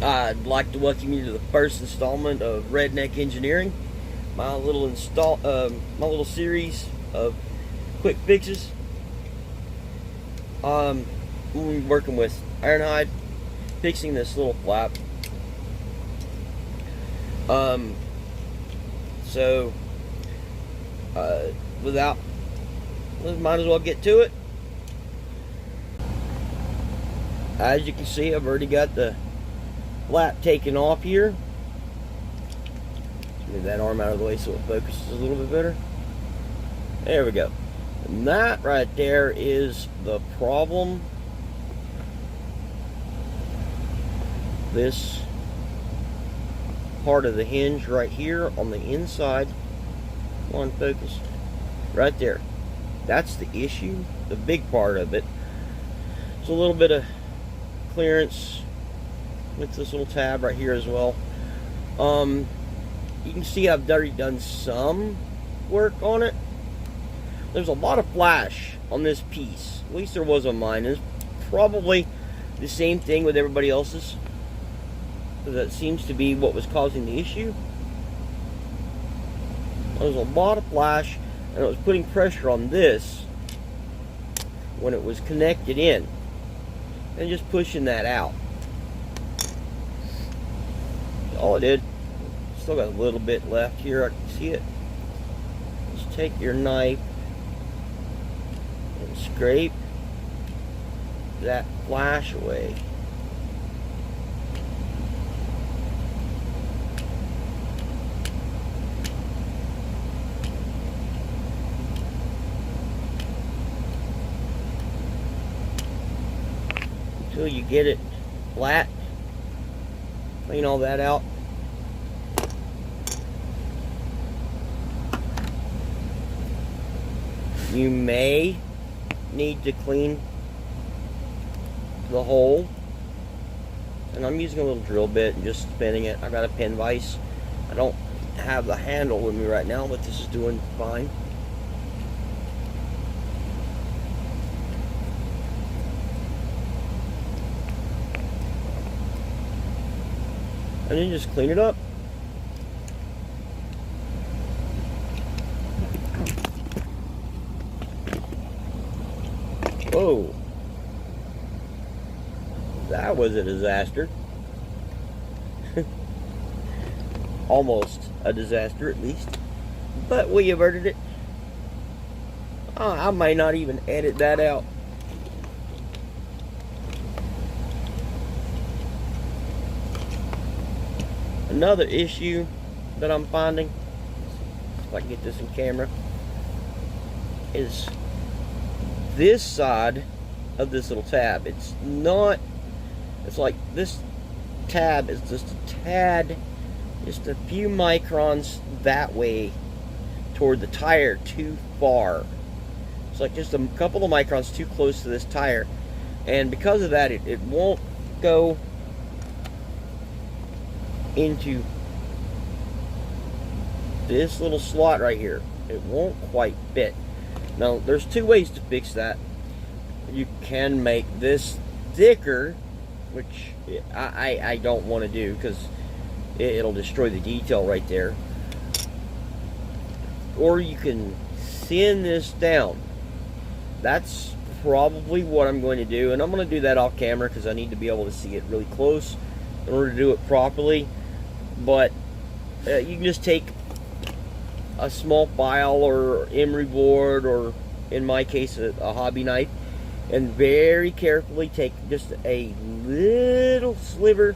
I'd like to welcome you to the first installment of Redneck Engineering, my little series of quick fixes. I'm working with Ironhide, fixing this little flap. Might as well get to it. As you can see, I've already got the flap taken off here. Move that arm out of the way so it focuses a little bit better. There we go. And that right there is the problem. This part of the hinge right here on the inside. Come on, focus. Right there. That's the issue. The big part of it. There's a little bit of clearance with this little tab right here as well. You can see I've already done some work on it. There's a lot of flash on this piece. At least there was on mine. It's probably the same thing with everybody else's. That seems to be what was causing the issue. There's a lot of flash, and it was putting pressure on this when it was connected in, and just pushing that out. All it did. Still got a little bit left here. I can see it. Just take your knife and scrape that flash away. Until you get it flat. Clean all that out. You may need to clean the hole. And I'm using a little drill bit and just spinning it. I got a pin vise. I don't have the handle with me right now, but this is doing fine. And then just clean it up. Whoa. That was a disaster. Almost a disaster, at least. But we averted it. I might not even edit that out. Another issue that I'm finding, if I can get this in camera, is this side of this little tab. It's like this tab is just a tad, just a few microns that way toward the tire too far. It's like just a couple of microns too close to this tire, and because of that it won't go into this little slot right here. It won't quite fit. Now there's two ways to fix that. You can make this thicker, which I don't want to do because it'll destroy the detail right there, or you can thin this down. That's probably what I'm going to do, and I'm going to do that off camera because I need to be able to see it really close in order to do it properly. But you can just take a small file or emery board, or in my case a hobby knife, and very carefully take just a little sliver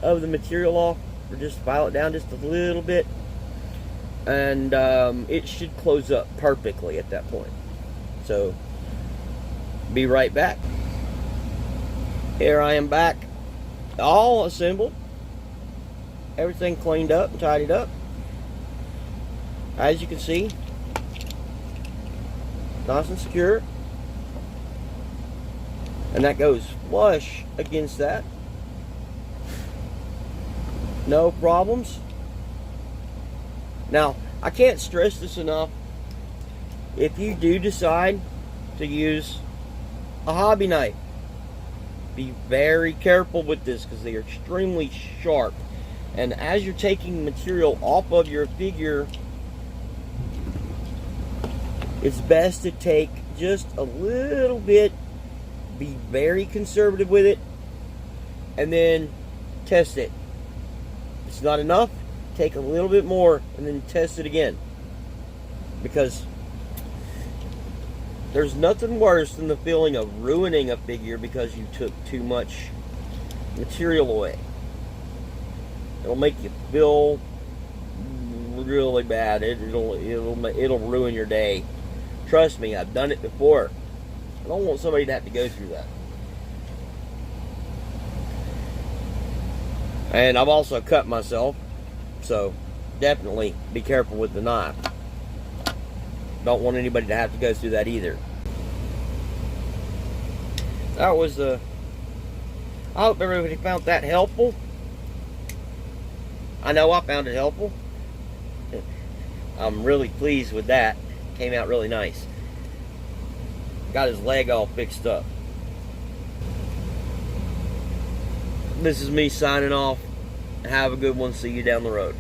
of the material off, or just file it down just a little bit, and it should close up perfectly at that point. So be right back. Here I am back, all assembled, everything cleaned up and tidied up. As you can see, nice and secure, and that goes flush against that. No problems. Now, I can't stress this enough. If you do decide to use a hobby knife, Be very careful with this because they are extremely sharp. And as you're taking material off of your figure, it's best to take just a little bit, be very conservative with it, and then test it. If it's not enough, take a little bit more and then test it again. Because there's nothing worse than the feeling of ruining a figure because you took too much material away. It'll make you feel really bad. It'll ruin your day. Trust me, I've done it before. I don't want somebody to have to go through that. And I've also cut myself, so definitely be careful with the knife. Don't want anybody to have to go through that either. That was I hope everybody found that helpful. I know I found it helpful. I'm really pleased with that. Came out really nice. Got his leg all fixed up. This is me signing off. Have a good one. See you down the road.